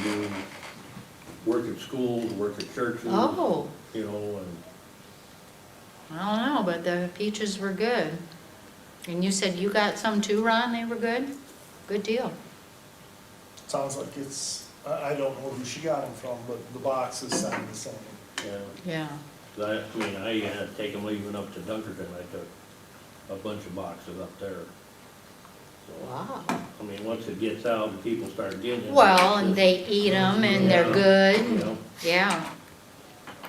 do work at schools, work at churches. Oh. You know, and I don't know, but the peaches were good. And you said you got some too, Ron, they were good? Good deal. Sounds like it's, I don't know who she got them from, but the boxes sound the same. yeah. Yeah. 'Cause I mean, I had to take them even up to Dunkerton, I took a bunch of boxes up there. So, Wow. I mean, once it gets out and people start getting it. Well, and they eat them and they're You good. know, Yeah.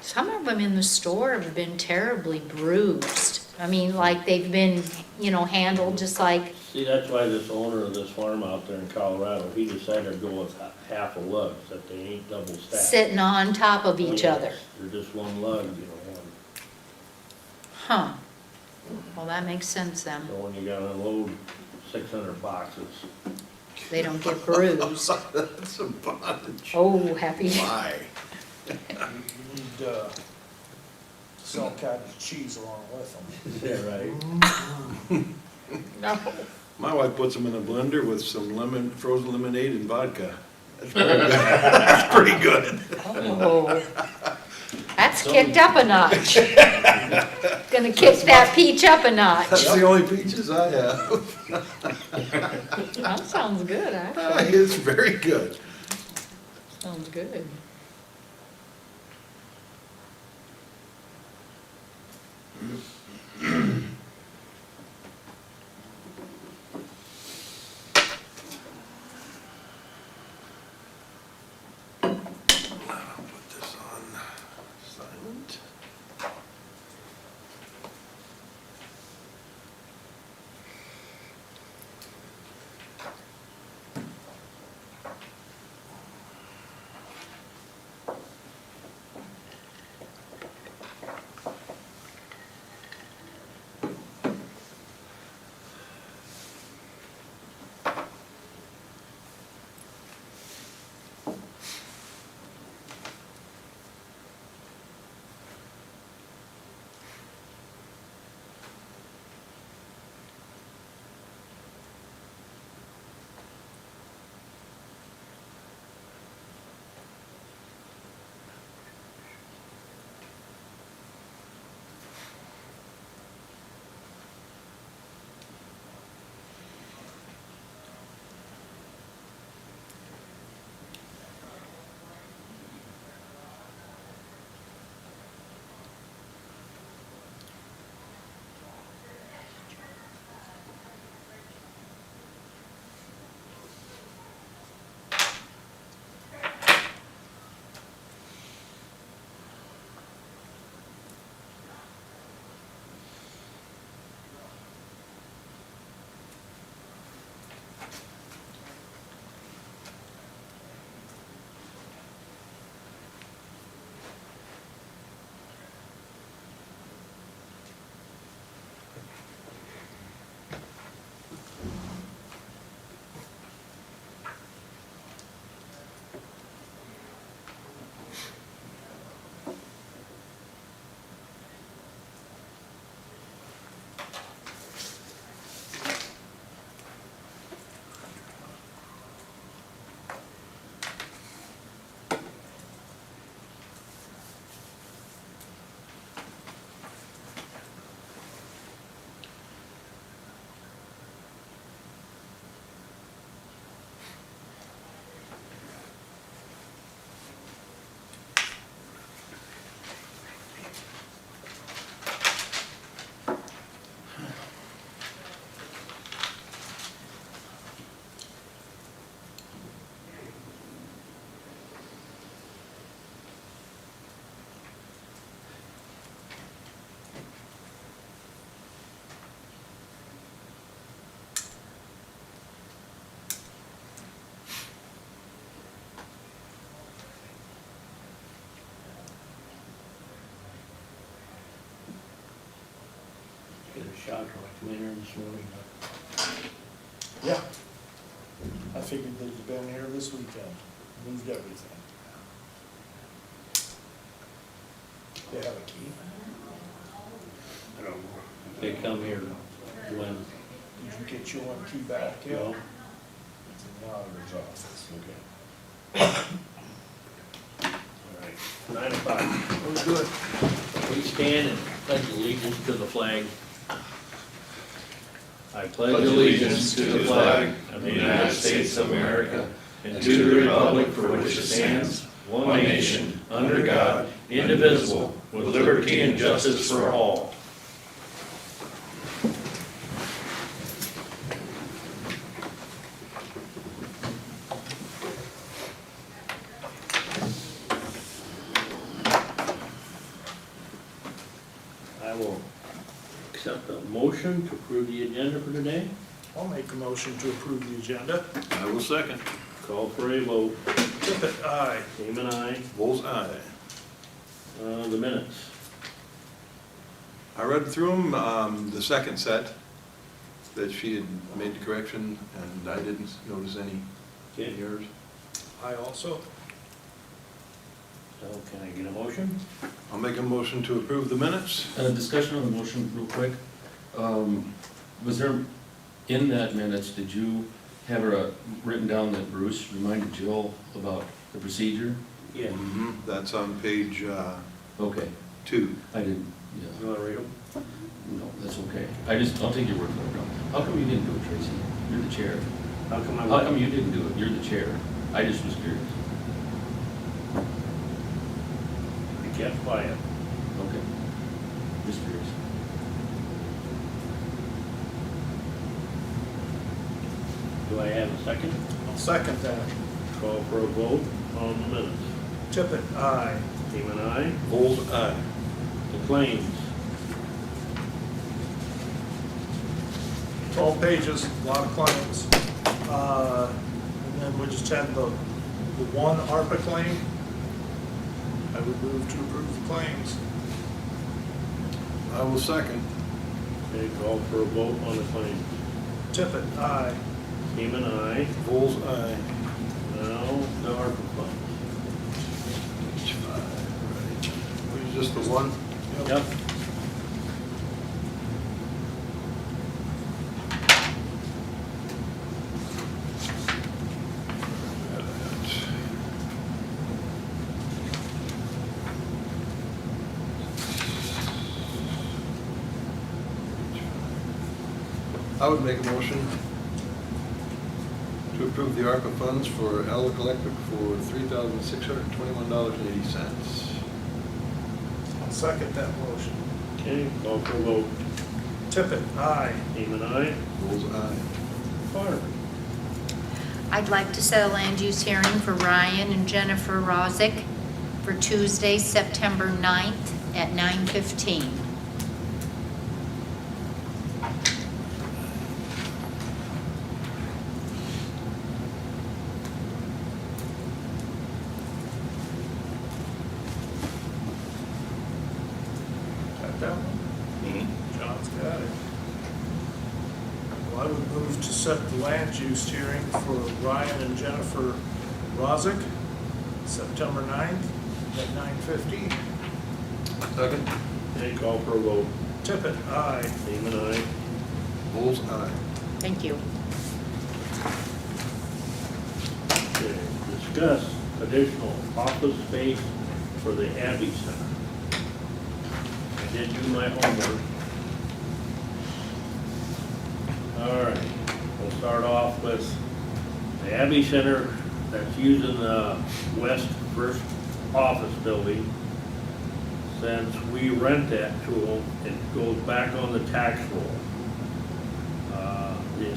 Some of them in the store have been terribly bruised. I mean, like they've been, you know, handled just like, see, that's why this owner of this farm out there in Colorado, he decided to go with half a lug, that they ain't double stacked. sitting on top of each Yes, other. they're just one lug, you know, and Huh. Well, that makes sense then. so when you gotta unload 600 boxes, They don't get bruised. That's a bunch. Oh, happy. My. You need, sell cottage cheese along with them. is that right? No. My wife puts them in a blender with some frozen lemonade and vodka. That's pretty good. That's pretty good. Oh. That's kicked up a notch. Gonna kick that peach up a notch. That's the only peaches I have. That sounds good, actually. It's very good. Sounds good. I'll put this on silent. Get a shocker like we entered this morning. Yeah. I figured they'd been here this weekend, moved everything. They have a key. I don't know. They come here when, Did you get your one key back you yet? know, It's in the auditor's office. okay. do it. We stand and pledge allegiance to the flag. I pledge allegiance to the flag of the United States of America and to the republic for which it stands, one nation, under God, indivisible, with liberty and justice for all. I will accept a motion to approve the agenda for today. I'll make a motion to approve the agenda. I will second. Call for a vote. Tippit, aye. Seaman, aye. Bull's eye. The minutes. I read through them, the second set, that she had made the correction, and I didn't notice any Okay, in yours. I also. so can I get a motion? I'll make a motion to approve the minutes. Discussion on the motion real quick. Was there, in that minutes, did you have her written down that Bruce reminded Jill about the procedure? Yeah. That's on page Okay, 2. I didn't, You yeah, wanna read them? no, that's okay. I'll take your word for it. No. How come you didn't do it, Tracy? You're the chair. How come How come you didn't do it? You're the chair. I just was curious. You kept quiet. Okay. Just curious. Do I have a second? I'll second that. Call for a vote on the minutes. Tippit, aye. Seaman, aye. Bull's eye. The claims. 12 pages, a lot of claims. And then we just had the one ARPA claim. I would move to approve the claims. I will second. Okay, call for a vote on the claims. Tippit, aye. Seaman, aye. Bull's eye. Now, the ARPA funds. Page 5, right. Is this the one? Yep. I would make a motion to approve the ARPA funds for Alec Electric for $3,621.80. I'll second that motion. Okay, call for a vote. Tippit, aye. Seaman, aye. Bull's eye. Farnum. I'd like to set a land use hearing for Ryan and Jennifer Rozick for Tuesday, September 9th at 9:15. Got that one? John's got it. Well, I would move to set the land use hearing for Ryan and Jennifer Rozick, September 9th at 9:15. Second. Okay, call for a vote. Tippit, aye. Seaman, aye. Bull's eye. Thank you. Okay, discuss additional office space for the Abbey Center. I did do my homework. All right, we'll start off with the Abbey Center that's using the West First Office Building. Since we rent that to them, it goes back on the tax roll. The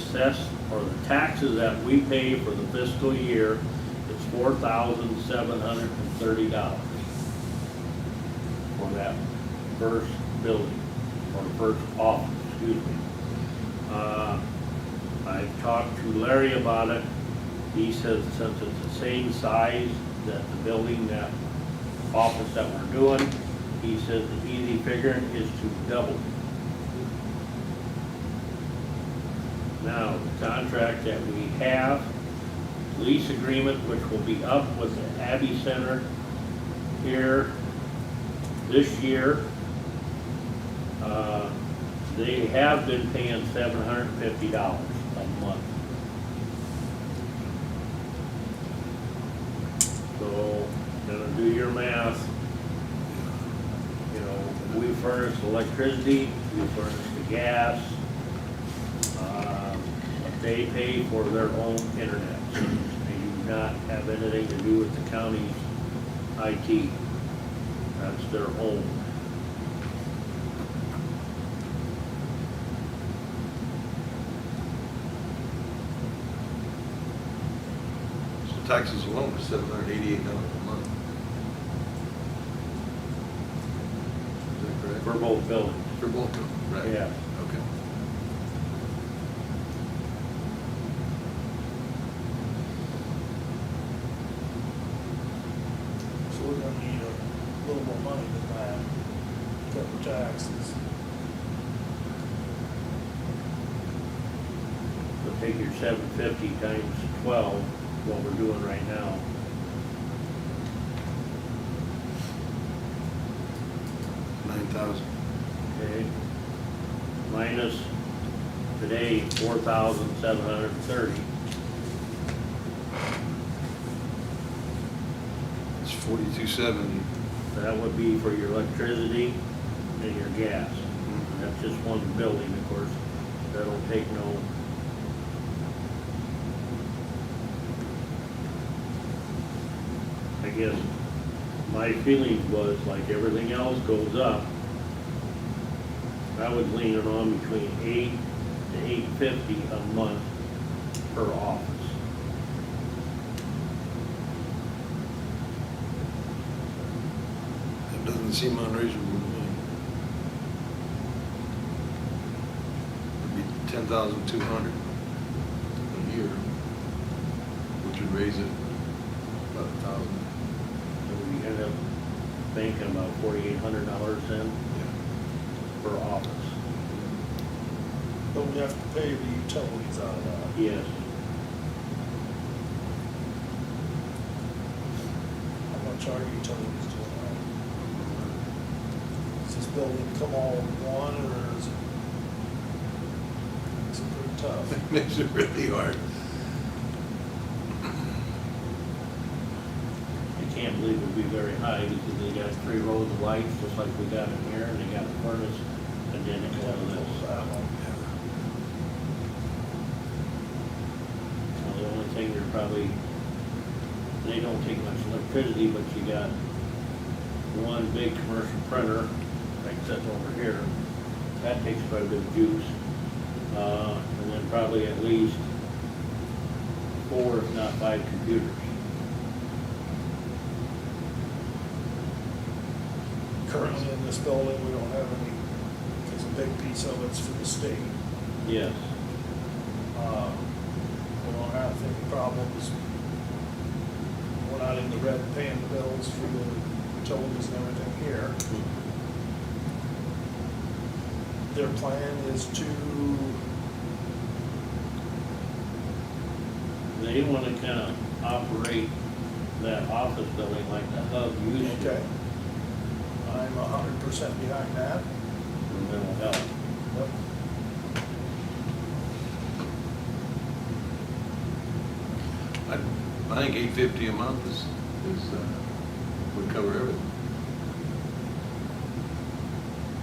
the taxes that we pay for the fiscal year is $4,730 for that first building, or the first office, excuse me. I talked to Larry about it. He says since it's the same size that the building, that office that we're doing, he says the easy figuring is to double. Now, the contract that we have, lease agreement, which will be up with the Abbey Center here this year. They have been paying $750 a month. So, gonna do your math. furnish electricity, we furnish the gas. But they pay for their own internet. They do not have anything to do with the county's IT. That's their own. So taxes alone are $788 a month. Is that correct? For both buildings. For both of them, right? Yeah. Okay. So we're gonna need a little more money than that to cover taxes. So take your 750 times 12, what we're doing right now. $9,000. Okay, minus today, 4,730. It's $42.70. That would be for your electricity and your gas. That's just one building, of course. That'll take no. I guess my feeling was like everything else goes up. I was leaning on between 8 to 850 a month per office. That doesn't seem unreasonable to me. It'd be $10,200 a year, which would raise it about $1,000. So we end up thinking about $4,800 then Yeah. per office. But we have to pay the utilities out of that. Yes. How much are utilities doing now? Does this building come all in one, or is it pretty tough? It makes it really hard. I can't believe it'd be very high because they got 3 rows of lights just like we got in here, and they got the furnace identical to this. That one. Well, the only thing they're probably, they don't take much electricity, but you got one big commercial printer, like that's over here. That takes quite a bit of juice. And then probably at least 4, if not 5 computers. Currently in this building, we don't have any, because a big piece of it's for the state. Yes. We don't have any problems. We're not in the red paying the bills for the utilities and everything here. Their plan is to, They want to kind of operate that office building like the hub used to. okay, I'm 100% behind that. For mental health. Yep. I think $850 a month would cover everything.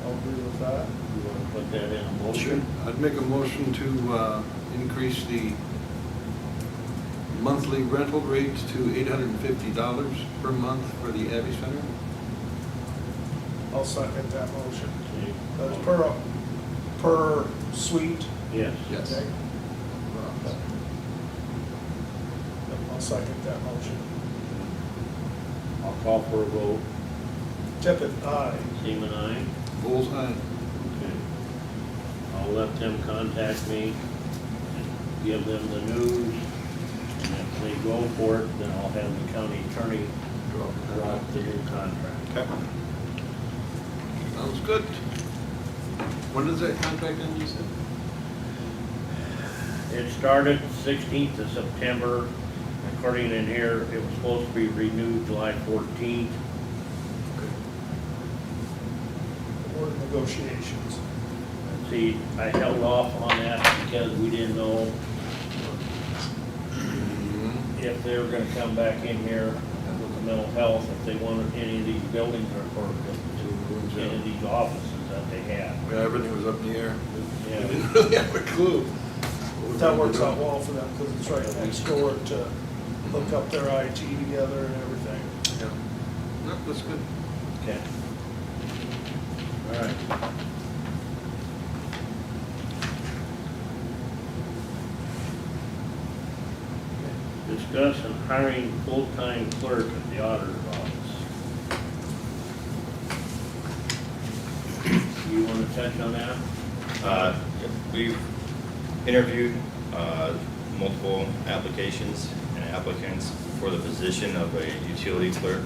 I'll agree with that. You want to put that in a motion? I'd make a motion to increase the monthly rental rate to $850 per month for the Abbey Center. I'll second that motion. Okay. That's per suite. Yes. Yes. Okay. I'll second that motion. I'll call for a vote. Tippit, aye. Seaman, aye. Bullseye. Okay. I'll let them contact me, give them the news, and if they go for it, then I'll have the county attorney drop the new contract. Okay. Sounds good. When does that contract end, you said? It started 16th of September. According in here, it was supposed to be renewed July 14th. We're in negotiations. See, I held off on that because we didn't know if they were gonna come back in here with the mental health, if they wanted any of these buildings or to doing, in Joe. these offices that they have. Yeah, everything was up in the air. We Yeah. didn't really have a clue. what we That were works out doing. well for them, because it's right next door to hook up their IT together and everything. Yeah. No, that's good. Okay. All right. Discuss and hiring full-time clerk at the auditor's office. You want to touch on that? We've interviewed multiple applications and applicants for the position of a utility clerk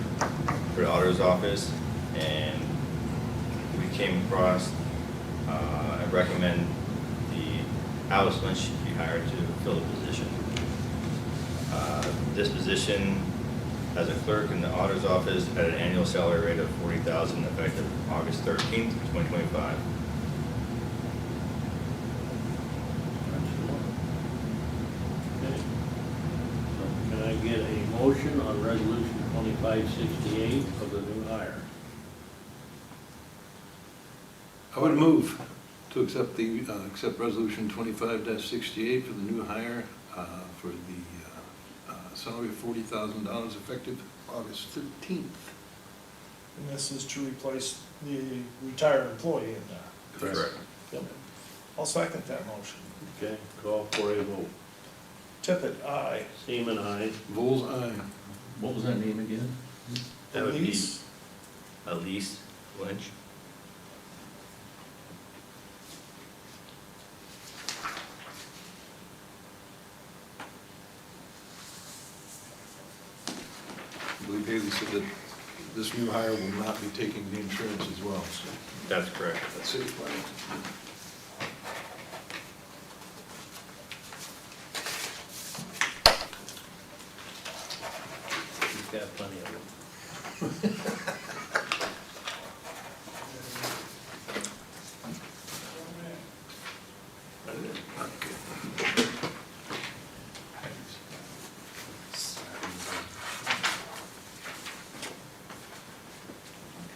for the auditor's office, and we came across, I recommend Alice Lynch be hired to fill the position. This position as a clerk in the auditor's office at an annual salary rate of $40,000 effective August 13th, 2025. Okay. So can I get a motion on resolution 2568 of the new hire? I would move to accept resolution 25-68 for the new hire for the salary of $40,000 effective August 13th. And this is to replace the retired employee in there. Correct. Yep. I'll second that motion. Okay, call for a vote. Tippit, aye. Seaman, aye. Vols, aye. What was that name again? That would be Elise? Elise Lynch. I believe Haley said that this new hire will not be taking the insurance as well. That's correct. That's safe, right? You've got plenty of them. Okay.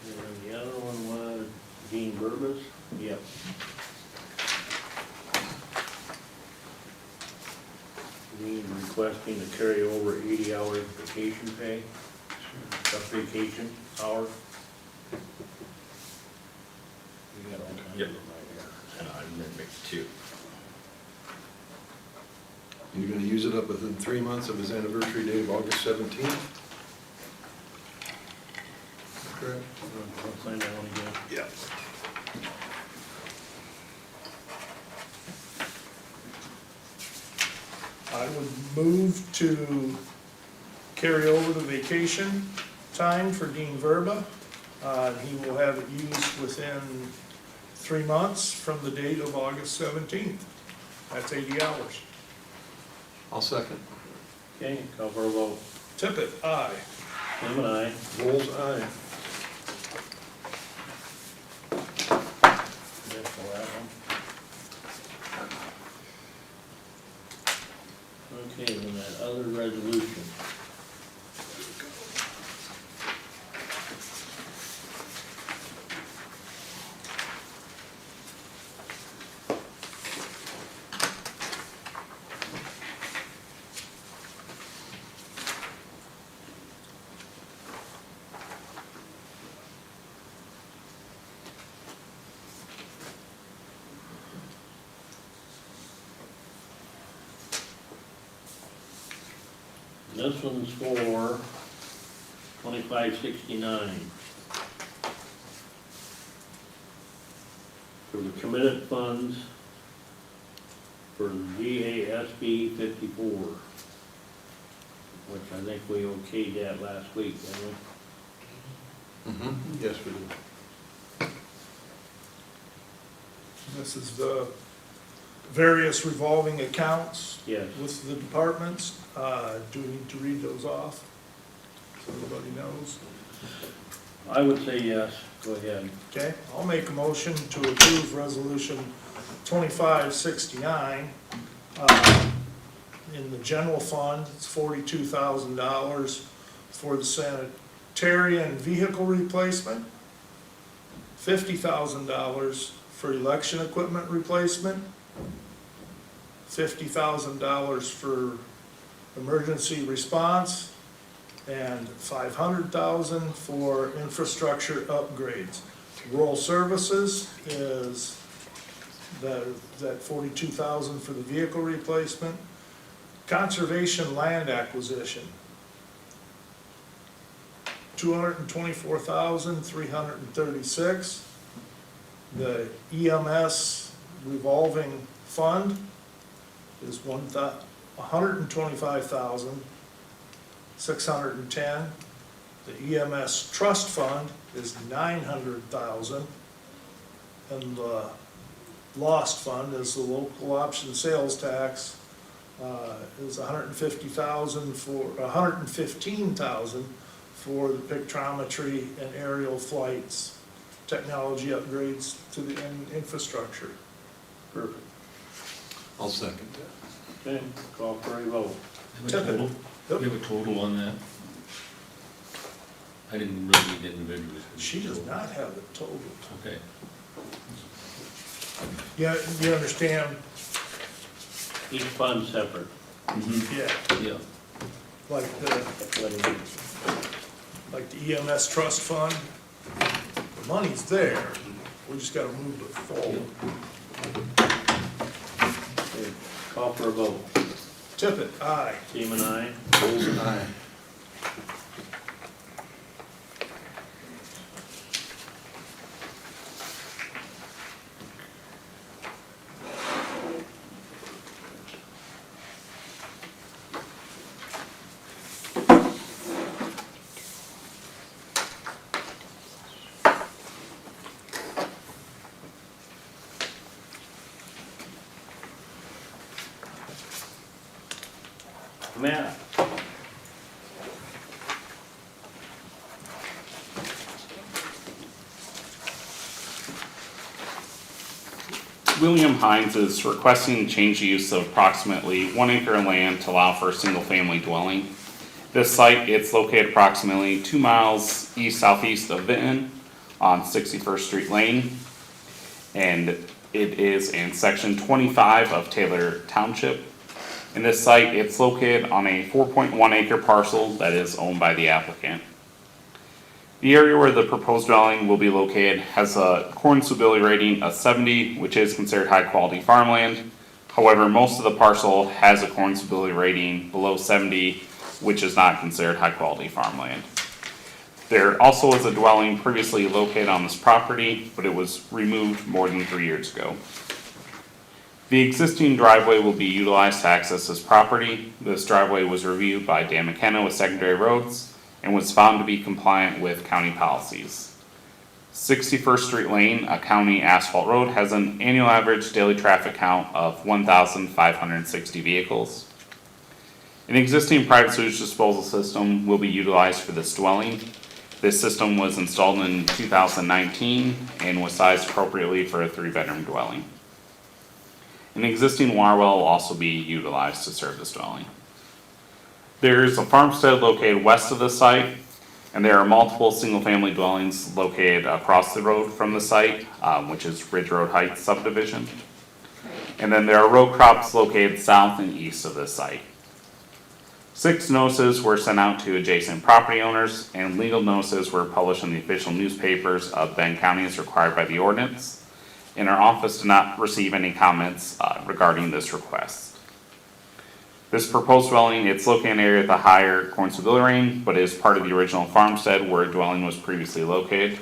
And then the other one was Dean Burbis? Yep. Dean requesting to carry over 80 hours vacation pay, plus vacation hours. You got all kinds of Yep. them right And I'm gonna make two. You're gonna use it up within 3 months of his anniversary date of August 17th? Correct? here. I'll sign that one again. Yeah. I would move to carry over the vacation time for Dean Verba. He will have it used within 3 months from the date of August 17th. That's 80 hours. I'll second. Okay, call for a vote. Tippit, aye. Seaman, aye. Vols, aye. That's for that one. Okay, then that other resolution. This one's for 2569. For the committed funds for GASB 54, which I think we okayed that last week, didn't we? Mm-hmm. Yes, we do. This is the various revolving accounts Yes. with the departments. Do we need to read those off so everybody knows? I would say yes, go ahead. Okay, I'll make a motion to approve resolution 2569. In the general fund, it's $42,000 for the sanitarian vehicle replacement. $50,000 for election equipment replacement, $50,000 for emergency response, and $500,000 for infrastructure upgrades. Rural services is that $42,000 for the vehicle replacement. Conservation land acquisition, $224,336. The EMS revolving fund is $125,610. The EMS trust fund is $900,000. And the lost fund is the local option sales tax, is $115,000 for the pictometry and aerial flights, technology upgrades to the infrastructure. Perfect. I'll second that. Okay, call for a vote. Do you have a total? Yep. Do you have a total on that? I didn't really need individuals. She does not have it totaled. Okay. Yeah, you understand? Each fund separate. Yeah, Yeah. like the EMS trust fund, the money's there, we just gotta move it forward. Okay, call for a vote. Tippit, aye. Seaman, aye. Golden eye. Matt? William Hines is requesting to change the use of approximately 1 acre of land to allow for a single-family dwelling. This site, it's located approximately 2 miles east-southeast of Vinton on 61st Street Lane. And it is in section 25 of Taylor Township. In this site, it's located on a 4.1 acre parcel that is owned by the applicant. The area where the proposed dwelling will be located has a corn suitability rating of 70, which is considered high quality farmland. However, most of the parcel has a corn suitability rating below 70, which is not considered high quality farmland. There also was a dwelling previously located on this property, but it was removed more than 3 years ago. The existing driveway will be utilized to access this property. This driveway was reviewed by Dan McKenna with Secondary Roads and was found to be compliant with county policies. 61st Street Lane, a county asphalt road, has an annual average daily traffic count of 1,560 vehicles. An existing private sewage disposal system will be utilized for this dwelling. This system was installed in 2019 and was sized appropriately for a 3-bedroom dwelling. An existing water well will also be utilized to serve this dwelling. There's a farmstead located west of the site, and there are multiple single-family dwellings located across the road from the site, which is Ridge Road Heights subdivision. And then there are row crops located south and east of this site. 6 notices were sent out to adjacent property owners, and legal notices were published in the official newspapers of Benton County as required by the ordinance. And our office did not receive any comments regarding this request. This proposed dwelling, it's located in an area with a higher corn suitability rating, but is part of the original farmstead where a dwelling was previously located.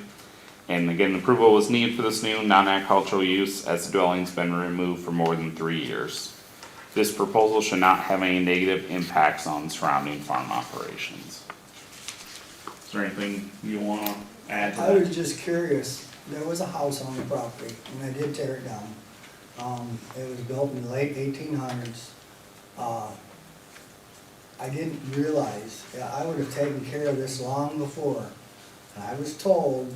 And again, approval was needed for this new non-agricultural use as the dwelling's been removed for more than 3 years. This proposal should not have any negative impacts on surrounding farm operations. Is there anything you want to add to I that? was just curious, there was a house on the property, and they did tear it down. It was built in the late 1800s. I didn't realize, I would have taken care of this long before. And I was told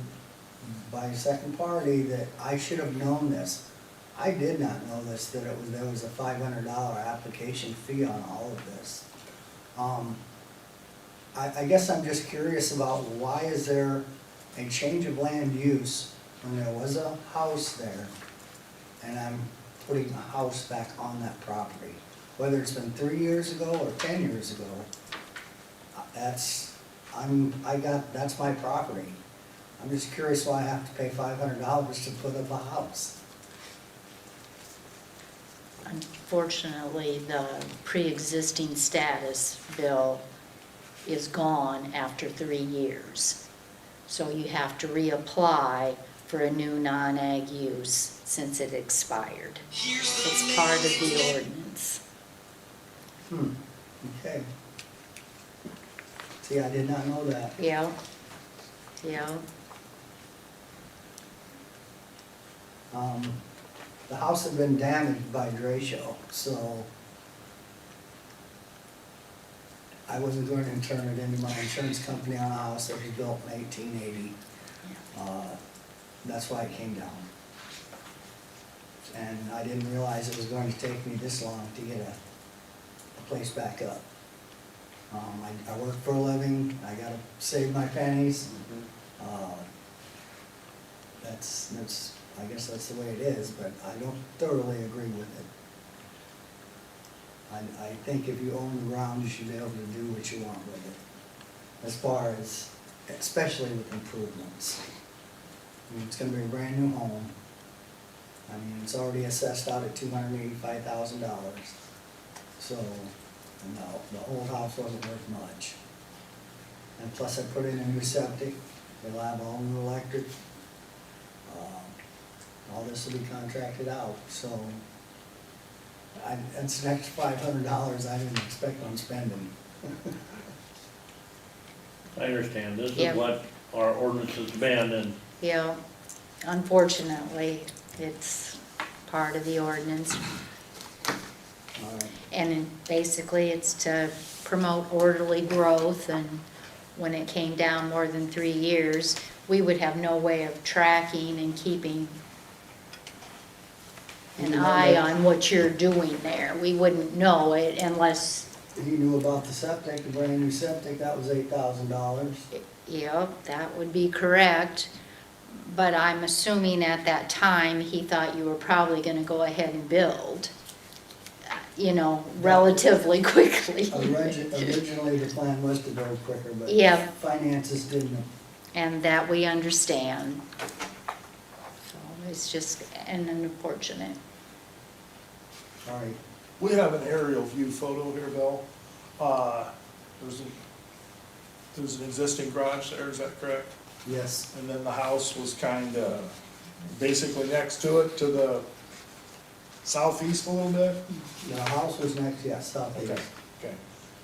by a second party that I should have known this. I did not know this, that there was a $500 application fee on all of this. I guess I'm just curious about why is there a change of land use when there was a house there, and I'm putting a house back on that property. Whether it's been 3 years ago or 10 years ago, that's my property. I'm just curious why I have to pay $500 to put up a house. Unfortunately, the pre-existing status bill is gone after 3 years. So you have to reapply for a new non-ag use since it expired. It's part of the ordinance. Okay. See, I did not know that. Yeah, yeah. The house had been damaged by derecho, so I wasn't going to turn it into my insurance company on a house that was built in 1880. That's why it came down. And I didn't realize it was going to take me this long to get a place back up. I work for a living, I gotta save my pennies. I guess that's the way it is, but I don't thoroughly agree with it. I think if you own the ground, you should be able to do what you want with it. As far as, especially with improvements. I mean, it's gonna be a brand new home. I mean, it's already assessed out at $285,000. So, no, the old house wasn't worth much. And plus I put in a new septic, it'll have all new electric. All this will be contracted out, so that's an extra $500 I didn't expect on spending. I understand, this Yeah. is what our ordinance has been, and Yeah, unfortunately, it's part of the ordinance. All right. And basically, it's to promote orderly growth, and when it came down more than 3 years, we would have no way of tracking and keeping an eye on what you're doing there. We wouldn't know it unless, You knew about the septic, the brand new septic, that was $8,000. yep, that would be correct. But I'm assuming at that time, he thought you were probably gonna go ahead and build, relatively quickly. Originally, the plan was to build quicker, but Yeah. finances didn't. And that we understand. So it's just unfortunate. All right. We have an aerial view photo here, Bill. There's an existing garage there, is that correct? Yes, And then the house was kind of basically next to it, to the southeast a little bit? the house was next, yes, southeast. Okay.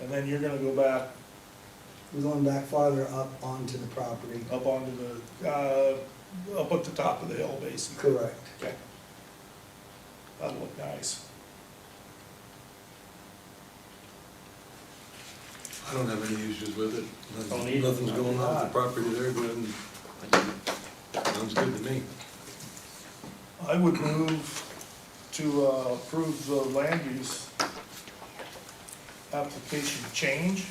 And then you're gonna go back We're going back farther up onto the property. up onto the, up at the top of the hill, basically? Correct. Okay. That'll look nice. I don't have any issues with it. Don't need it. Nothing's going on with the property there, go ahead and, sounds good to me. I would move to approve the land use application change,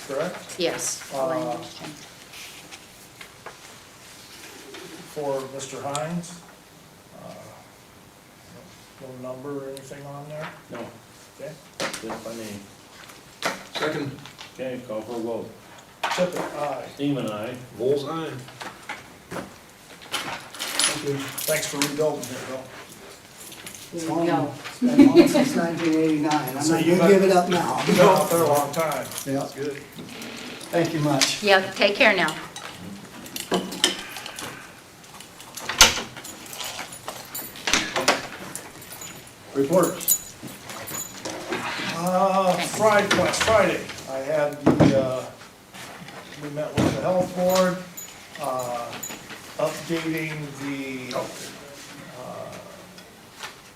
correct? Yes. land use change. For Mr. Hines. No number or anything on there, no, okay? just by name. Second, Okay, call for a vote. Tippit, aye. Seaman, aye. Vols aye. Thank you. Thanks for rebuilding here, Bill. It's There you go. It's been on since 1989. I'm So not you gonna give it up now. You've been out there a long time. Yeah, Good. thank you much. Yeah, take care now. Reports. Friday, I had we met with the health board, updating the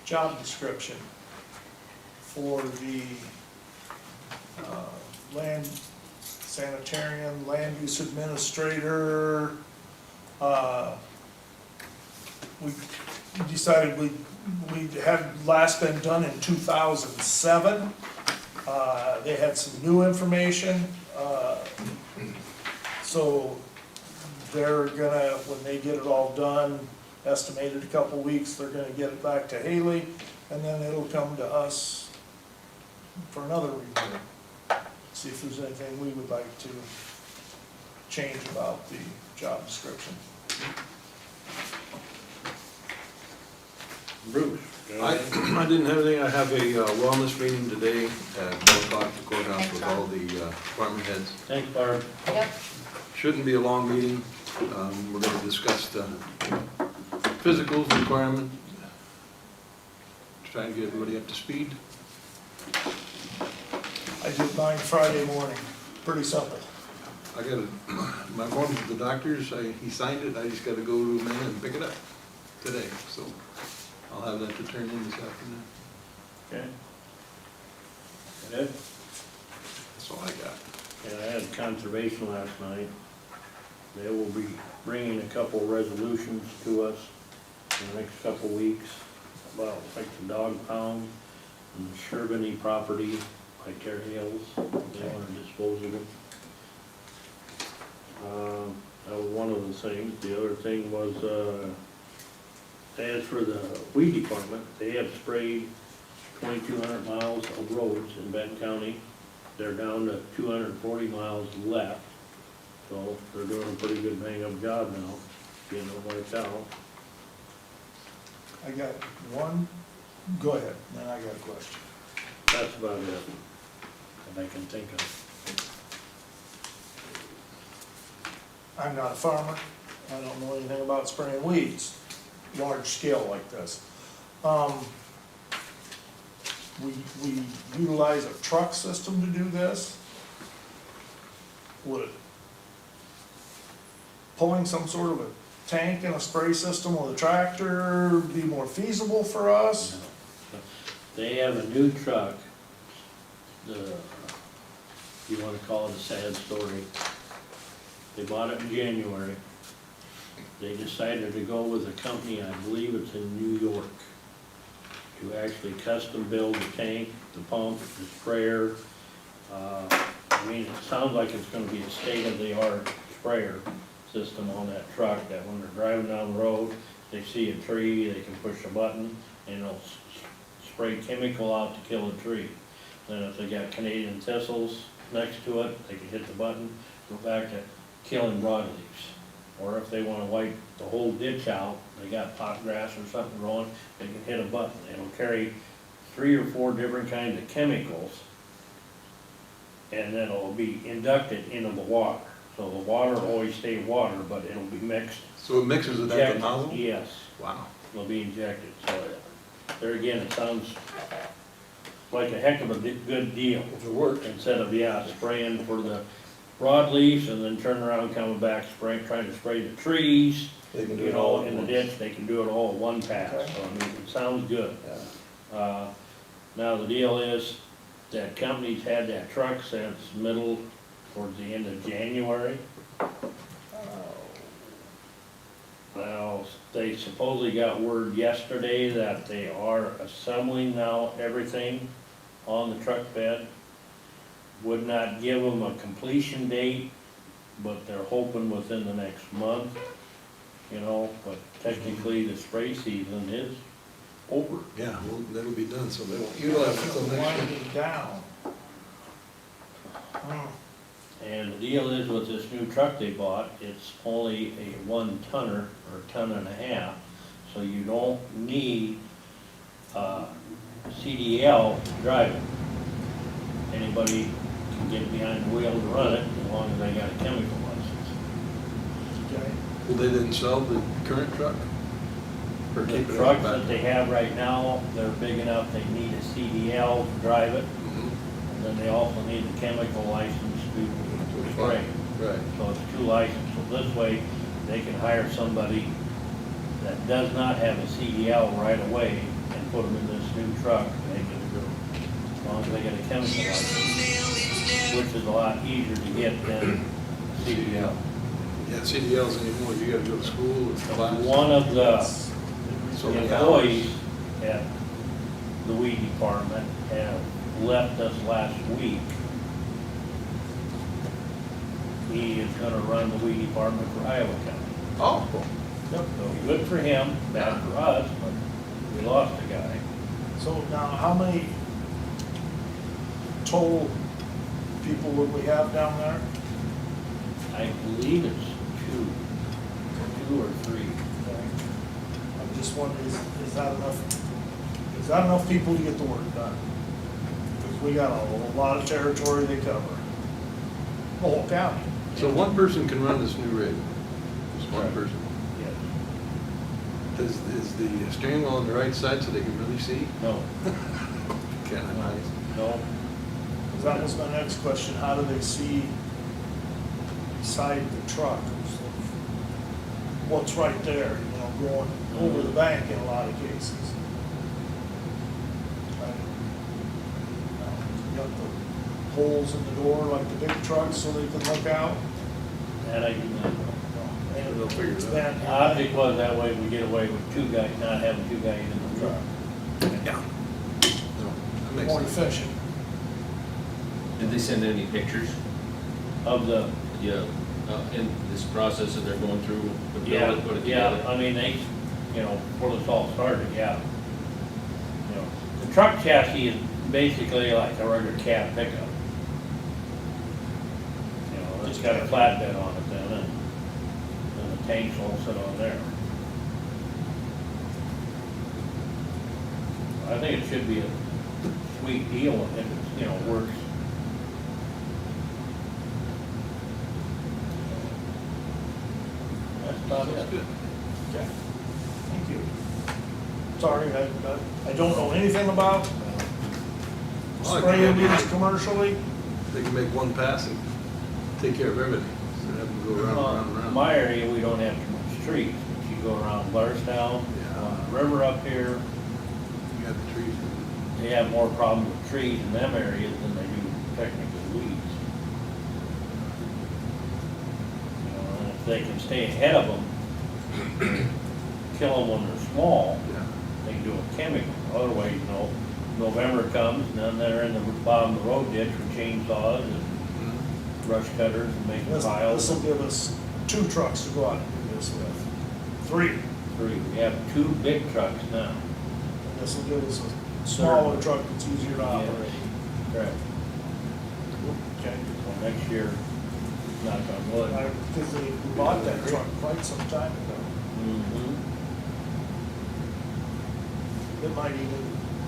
job description for the land sanitarian, land use administrator. We decided we had last been done in 2007. They had some new information, so they're gonna, when they get it all done estimated a couple weeks, they're gonna get it back to Haley, and then it'll come to us for another review. See if there's anything we would like to change about the job description. Bruce? I didn't have anything. I have a wellness meeting today at 1 o'clock at the courthouse with all the department heads. Thanks, Barb. Yep. Shouldn't be a long meeting. We're going to discuss the physicals requirement, try and get everybody up to speed. I did mine Friday morning, pretty simple. I got my form with the doctors, he signed it, I just got to go to him and pick it up today, so I'll have that to turn in this afternoon. Okay. Ed? That's all I got. Yeah, I had conservation last night. They will be bringing a couple resolutions to us in the next couple weeks about like the dog pound and the Sherbany property by Terre Hills. They want to dispose of them. That was one of the things. The other thing was, as for the weed department, they have sprayed 2,200 miles of roads in Benton County. They're down to 240 miles left, so they're doing a pretty good bang-up job now, getting it wiped out. I got one, go ahead, then I got a question. That's about it that I can think of. I'm not a farmer, I don't know anything about spraying weeds, large scale like this. We utilize a truck system to do this. Would pulling some sort of a tank and a spray system with a tractor be more feasible for us? They have a new truck, you wanna call it a sad story. They bought it in January. They decided to go with a company, I believe it's in New York, to actually custom build the tank, the pump, the sprayer. I mean, it sounds like it's gonna be a state-of-the-art sprayer system on that truck, that when they're driving down the road, they see a tree, they can push a button, and it'll spray chemical out to kill the tree. Then if they got Canadian thistles next to it, they can hit the button, go back to killing broadleaves. Or if they wanna wipe the whole ditch out, they got pot grass or something growing, they can hit a button. It'll carry 3 or 4 different kinds of chemicals, and then it'll be inducted into the water. So the water will always stay water, but it'll be mixed. So it mixes it at the injected. nozzle? Yes, Wow. it'll be injected, so there again, it sounds like a heck of a good deal. If it works. Instead of, spraying for the broadleaves and then turn around, coming back, trying to spray the trees, They can do you it all know, at in the once. ditch, they can do it all at one pass, so I mean, it sounds good. Now, the deal is that company's had that truck since towards the end of January. Now, they supposedly got word yesterday that they are assembling now everything on the truck bed. Would not give them a completion date, but they're hoping within the next month, you know, but technically the spray season is over. Yeah, well, that'll be done, so they won't utilize it until next year. Winding down. And the deal is with this new truck they bought, it's only a 1-tonner or 1.5 tons, so you don't need CDL to drive it. Anybody can get behind the wheel to run it as long as they got a chemical license. Okay, Well, they didn't sell the current truck? Or The keep it trucks back? that they have right now, they're big enough, they need a CDL to drive it, Mhm. and then they also need a chemical license to spray. Right. So it's 2 licenses, so this way, they can hire somebody that does not have a CDL right away and put them in this new truck, and they can do it. As long as they get a chemical license, which is a lot easier to get than CDL. Yeah, CDLs anymore, you gotta go to school or class. One of the So many employees at the weed department have left us last week. He is gonna run the weed department for Iowa County. Oh, Yep. So good for him, bad for us, but we lost a guy. So now, how many total people would we have down there? I believe it's two or three. I'm just wondering, is that enough people to get the work done? Because we got a lot of territory they cover. The whole county. So one person can run this new rig, just one Right. person. Yes. Is the steering wheel on the right side so they can really see? No, Kind of nice. no, Because that was my next question, how do they see beside the truck? What's right there, going over the bank in a lot of cases? You got the holes in the door like the big trucks so they can look out? that I do not know. And They'll figure it out. then- The object was that way we get away with two guys, not having two guys in the truck. Yeah. No, that makes More sense. efficient. Did they send any pictures? Of the, Yeah, in this process that they're going through, to yeah, build it, put it yeah, together? I mean, they, before this all started, yeah. The truck chassis is basically like a regular cab pickup. It's got a flatbed on it then, and the tanks all sit on there. I think it should be a sweet deal if it, works. That's about Sounds it. good. Okay, thank you. Sorry, I don't know anything about Well, spraying these commercially. They can make one pass and take care of everything, instead of having to go around, Well, around, in around. my area, we don't have too much trees. But you go around Blairstown, Yeah. on the river up here, You got the trees. they have more problem with trees in them areas than they do technically weeds. And if they can stay ahead of them, kill them when they're small, Yeah. they can do a chemical. Otherwise, November comes, and then they're in the bottom of the road ditch with chainsaws and Mhm. brush cutters and making This piles. will give us 2 trucks to go out and do this with. 3. Three, we have two big trucks now. And this will give us a smaller truck that's easier to operate. Correct. Okay. So next year, knock on wood. Because we bought that truck quite some time ago. Mhm. It might even,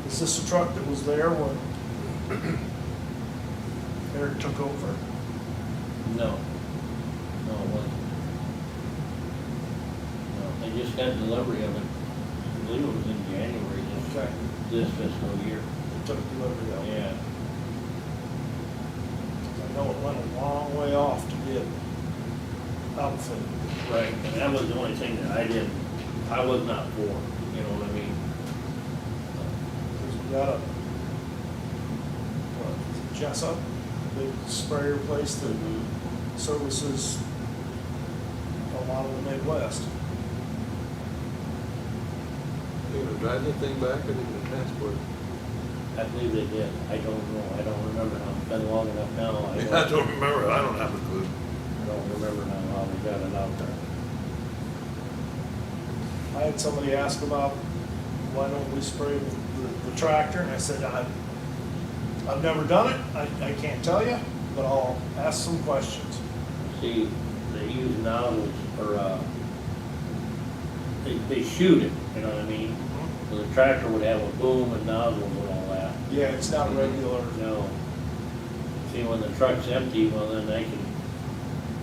is this the truck that was there when Eric took over? No. No, it wasn't. No, they just got delivery of it. I believe it was in January Okay. this fiscal year. They took delivery of it. Yeah. I know it went a long way off to get outfitted. Right, and that was the only thing that I was not for, you know what I mean? Because we got a, what, is it Jessup, big sprayer place that services a lot of the Midwest. They gonna drive that thing back, or they gonna transport it? I believe they did. I don't know. I don't remember now. It's been long enough now. I don't remember, I don't have a clue. I don't remember now how we got it out there. I had somebody ask about, why don't we spray the tractor? And I said, I've never done it, I can't tell you, but I'll ask some questions. See, they use nozzles or, they shoot it, you know what I mean? So the tractor would have a boom and nozzles and all that. Yeah, it's not regular. No. See, when the truck's empty, well, then they can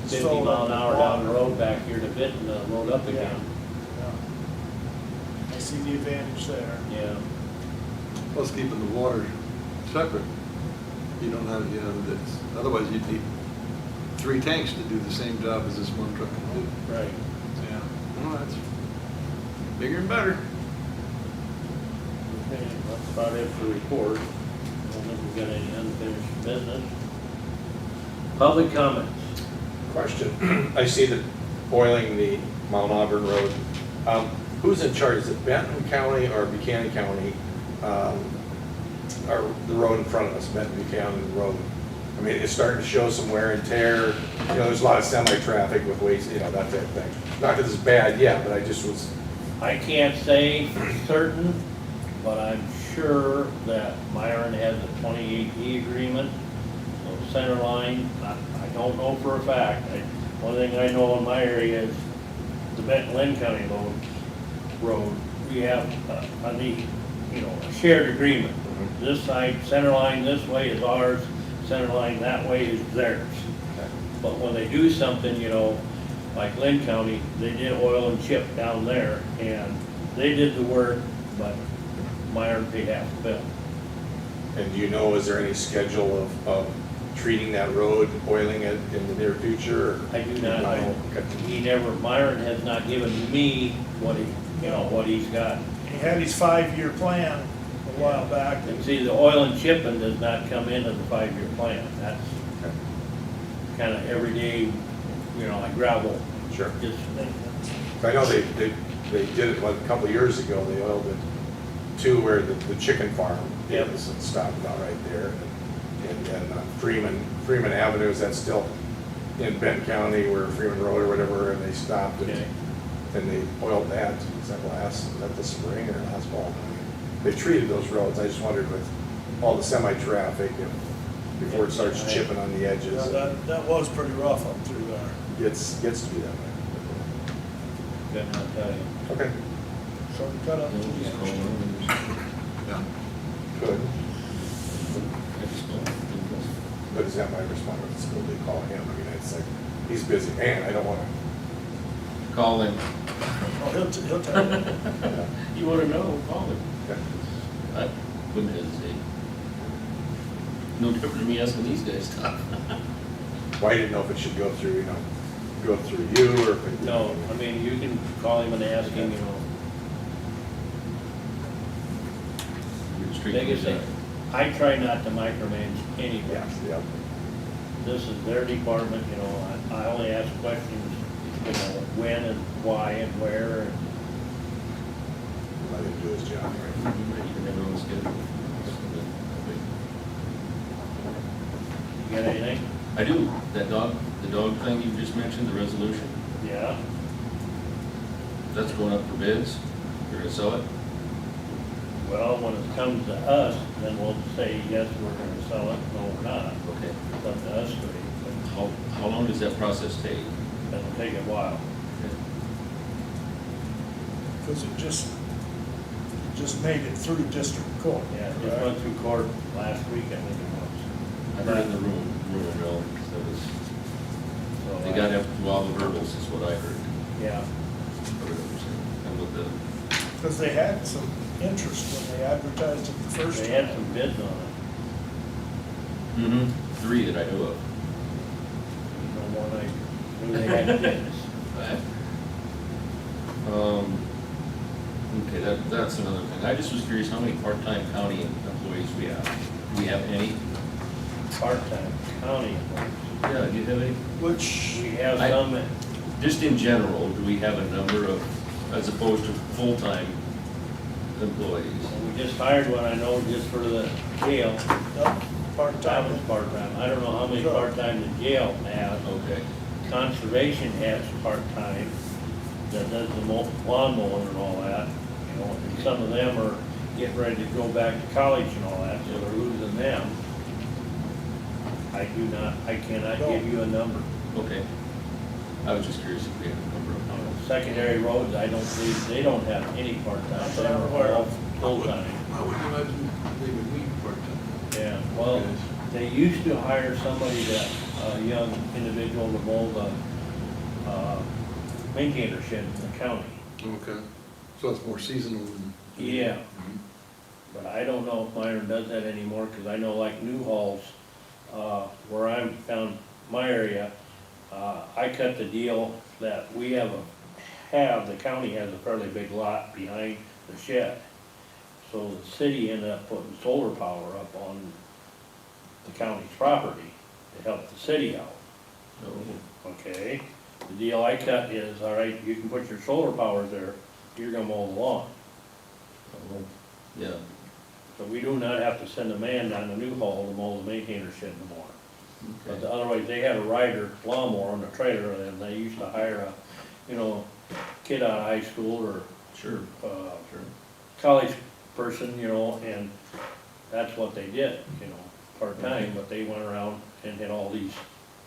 Just 50 fill it mile an up hour with down the water. road back here to fit and load up again. Yeah. I see the advantage there. Yeah. Plus keeping the water separate. You don't have, that's, otherwise you'd need 3 tanks to do the same job as this one truck can do. Right. Yeah. Well, that's bigger and better. Okay, that's about it for report. I don't think we've got any unfinished business. Public comments. Question. I see that boiling the Mount Auburn Road. Who's in charge? Is it Benton County or Buchanan County? Or the road in front of us, Benton Buchanan Road? I mean, it's starting to show some wear and tear. You know, there's a lot of semi-traffic with waste, you know, that type of thing. Not that it's bad yet, but I just was, I can't say for certain, but I'm sure that Myron has a 28D agreement. So center line, I don't know for a fact. One thing I know in my area is the Benton-Lynn County road, we have a shared agreement. This side, center line this way is ours, center line that way is theirs. But when they do something, like Lynn County, they did oil and chip down there, and they did the work, but Myron paid half the bill. and do you know, is there any schedule of treating that road, oiling it in the near future? Or? I do not know. Okay. Myron has not given me what he's got. He had his 5-year plan a while back. And see, the oil and chipping does not come into the 5-year plan. That's kind of everyday, like gravel. Sure. Just maintenance. I know they did it like a couple of years ago, they oiled it to where the chicken farm Yep. is and stopped about right there. And Freeman Avenue, is that still in Benton County where Freeman Road or whatever, and they stopped it. Okay. And they oiled that, is that the spring or last fall? They treated those roads, I just wondered with all the semi-traffic, before it starts chipping on the edges. That was pretty rough up through there. Gets to be that way. Could not tell you. Okay, So we cut up. Yeah. good. But is that my response? It's cool they call him. I mean, it's like, he's busy, man, I don't want to. Call him. Oh, he'll tell you. You wanna know, call him. Okay. I wouldn't hesitate. No different than me asking these guys stuff. Well, I didn't know if it should go through, go through you or if it. No, I mean, you can call him and ask him, Like I said, I try not to micromanage anybody. Yeah. This is their department, I only ask questions, when and why and where, and Let him do his job, right? Everyone's good. you got anything? I do, the dog thing you just mentioned, the resolution, Yeah, that's going up for bids, you're gonna sell it? well, when it comes to us, then we'll say, yes, we're gonna sell it, no, we're not. Okay. It's up to us to, but How long does that process take? it'll take a while. Because it just made it through district court. Yeah, it just went through court last week, I think it was. I heard in the rumor mill, that was, So they got to do all the verbals, is what I heard. Yeah, And with the, Because they had some interest when they advertised it the first they time. had some bids on it. 3 that I know of. No more than I knew they had bids. Okay, that's another thing. I just was curious how many part-time county employees we have. Do we have any? Part-time county employees. Yeah, do you have any? Which, We have I- some, Just in general, do we have a number of, as opposed to full-time employees? we just hired one, I know, just for the jail. no, That part-time. was part-time. I don't know how many part-time the jail has. Okay, Conservation has part-time that does the lawn mowing and all that. And some of them are getting ready to go back to college and all that, so they're losing them. I cannot give you a number. okay. I was just curious if we had a number of On numbers. secondary roads, I don't believe, they don't have any part-time, they're all full-time. I would imagine they would need part-time. Yeah, well, they used to hire somebody that, a young individual to mow the, maintainer shed in the county. Okay, so it's more seasonal than. Yeah, Mhm. but I don't know if Myron does that anymore, cause I know like Newhall's, where I'm found my area, I cut the deal that we the county has a fairly big lot behind the shed. So the city ended up putting solar power up on the county's property to help the city out. Oh, Okay, the deal I cut is, all right, you can put your solar power there, you're gonna mow the lawn. oh, yeah, So we do not have to send a man down to Newhall to mow the maintainer shed in the morning. But otherwise, they had a rider lawnmower on the trailer, and they used to hire a, you know, kid out of high school or Sure. college person, you know, and that's what they did, you know, part-time, but they went around and hit all these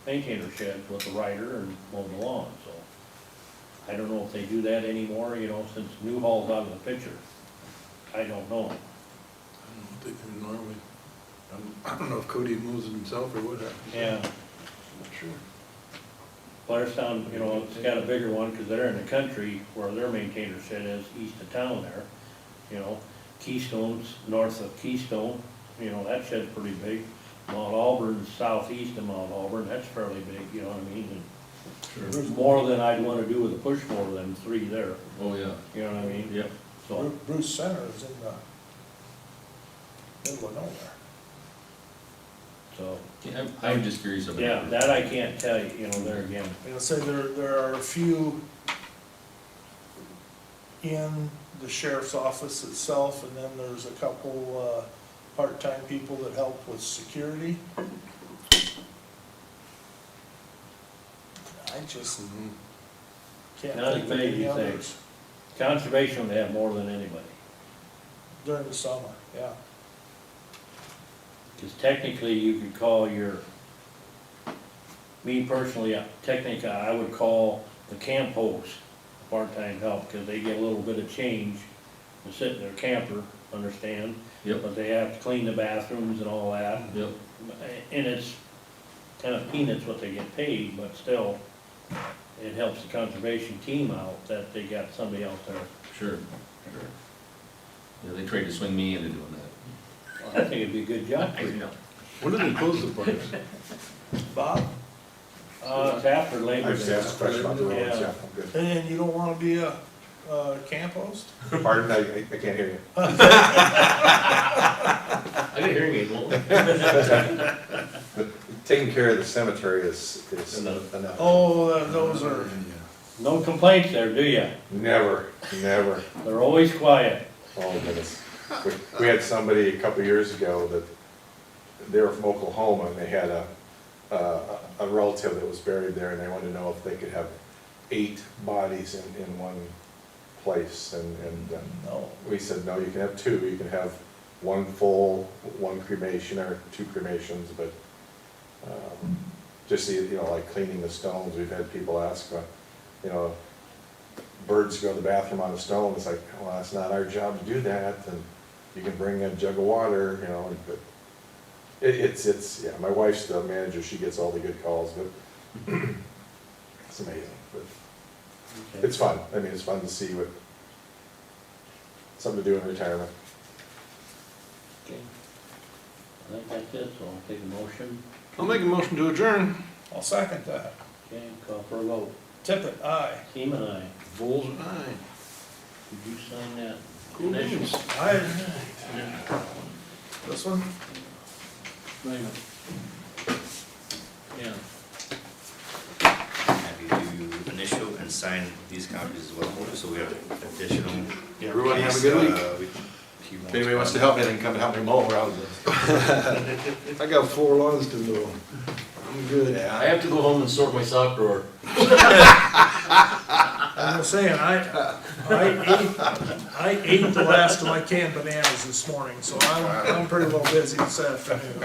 maintainer sheds with the rider and mowed the lawn, so. I don't know if they do that anymore, you know, since Newhall's out of the picture. I don't know. I don't know if they do normally. I don't know if Cody moves it himself or what happens. Yeah, Not sure. Blairstown, you know, it's got a bigger one, cause they're in the country where their maintainer shed is, east of town there. You know, Keystone's north of Keystone, you know, that shed's pretty big. Mount Auburn's southeast of Mount Auburn, that's fairly big, you know what I mean? And there's more than I'd wanna do with a push mower than three there, Oh, yeah. you know what I mean? Yep. So, Bruce Center is in the middle of nowhere. so, I'm just curious about. yeah, that I can't tell you, you know, there again. You know, say there are a few in the sheriff's office itself, and then there's a couple, part-time people that help with security. I just can't Not think as of many, any you think? others Conservation would have more than anybody. during the summer, yeah. Because technically, you could call me personally, technically, I would call the camp host part-time help, because they get a little bit of change to sit in their camper, understand? Yep. But they have to clean the bathrooms and all that, Yep. and it's kind of peanuts what they get paid, but still, it helps the conservation team out that they got somebody out there. Sure. Yeah, they tried to swing me into doing that. I think it'd be a good job for you. When do they close the parks? Bob, It's after I Labor just asked a question about the Day. roads, Yeah. yeah, I'm good. and you don't wanna be a camp host? Pardon, I can't hear you. I didn't hear you. Taking care of the cemetery is Enough. enough. Oh, those are, No complaints there, do you? Never. They're always quiet. Oh, goodness. We had somebody a couple of years ago that, they were from Oklahoma, and they had a relative that was buried there, and they wanted to know if they could have 8 bodies in one place, and no. we said, no, you can have 2, you can have 1 full, 1 cremation, or 2 cremations, but just, you know, like cleaning the stones, we've had people ask, you know, birds go to the bathroom on the stone, it's like, well, that's not our job to do that, and you can bring a jug of water, you know, but it's, yeah, my wife's the manager, she gets all the good calls, but it's amazing, but it's fun, I mean, it's fun to see what, something to do in retirement. Okay. I think that's it, so I'll take a motion. I'll make a motion to adjourn. I'll second that. Okay, call for a vote. Tippit, aye. Seaman, aye. Bulls and aye. Did you sign that? Cool names. Aye. This one? Yeah. Happy to initial and sign these copies as well, so we have additional. Yeah, everyone have a good week. If If anybody wants to help me, they can come and help me mow around. I got 4 lawns to mow. I'm good. I have to go home and sort my sock drawer. I was saying, I ate the last of my canned bananas this morning, so I'm pretty well busy this afternoon.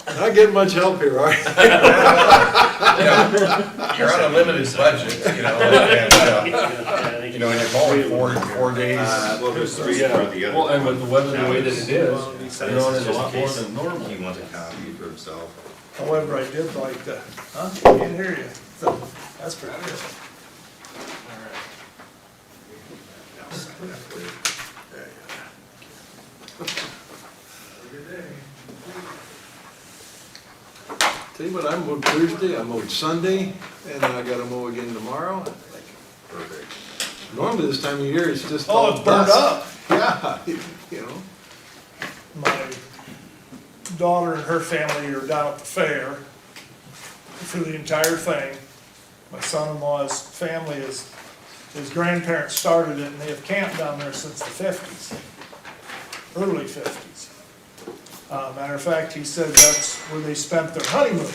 Not getting much help here, are you? You're on a limited budget, you know, and, you know, and you're mowing 4 days. Well, there's 3 for the other. Well, and with the weather the way that it is, you know, This there's is a just lot in more case than normal. He wants a copy for himself. However, I did like the, Can't hear you. That's pretty good. Tell you what, I mowed Thursday, I mowed Sunday, and then I gotta mow again tomorrow. Perfect. Normally this time of year, it's just all Oh, it's burned dust. up. Yeah, you know. My daughter and her family are down at the fair through the entire thing. My son-in-law's family his grandparents started it, and they have camped down there since the 50s, early 50s. Matter of fact, he said that's where they spent their honeymoon,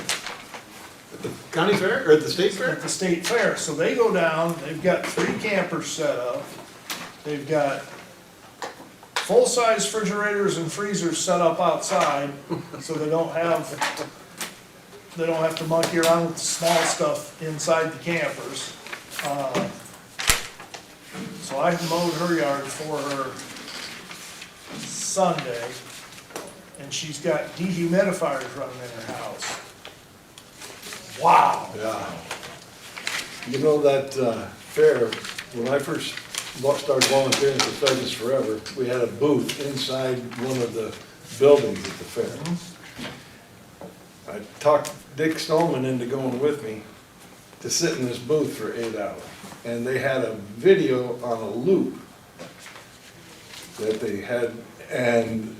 At the county fair, or at the state fair? at the state fair. So they go down, they've got 3 campers set up. They've got full-size refrigerators and freezers set up outside, so they don't have to monkey around with the small stuff inside the campers. So I mowed her yard for her Sunday, and she's got dehumidifiers running in her house. Wow. Yeah. You know that fair, when I first started volunteering for Pheasants Forever, we had a booth inside one of the buildings at the fair. I talked Dick Stallman into going with me to sit in this booth for 8 hours. And they had a video on a loop that they had, and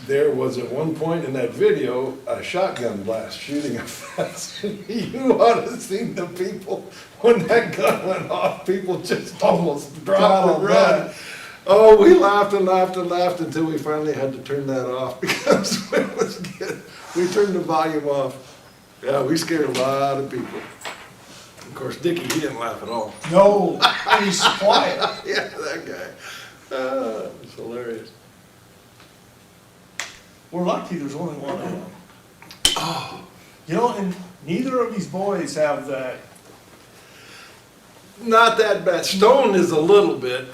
there was at one point in that video, a shotgun blast shooting a pheasant. You ought to have seen the people, when that gun went off, people just almost dropped and run. Oh, we laughed and laughed and laughed until we finally had to turn that off because we turned the volume off. Yeah, we scared a lot of people. Of course, Dickie, he didn't laugh at all. No, and he's quiet. Yeah, that guy. It's hilarious. We're lucky there's only one of them. You know, and neither of these boys have that. Not that bad. Stone is a little bit,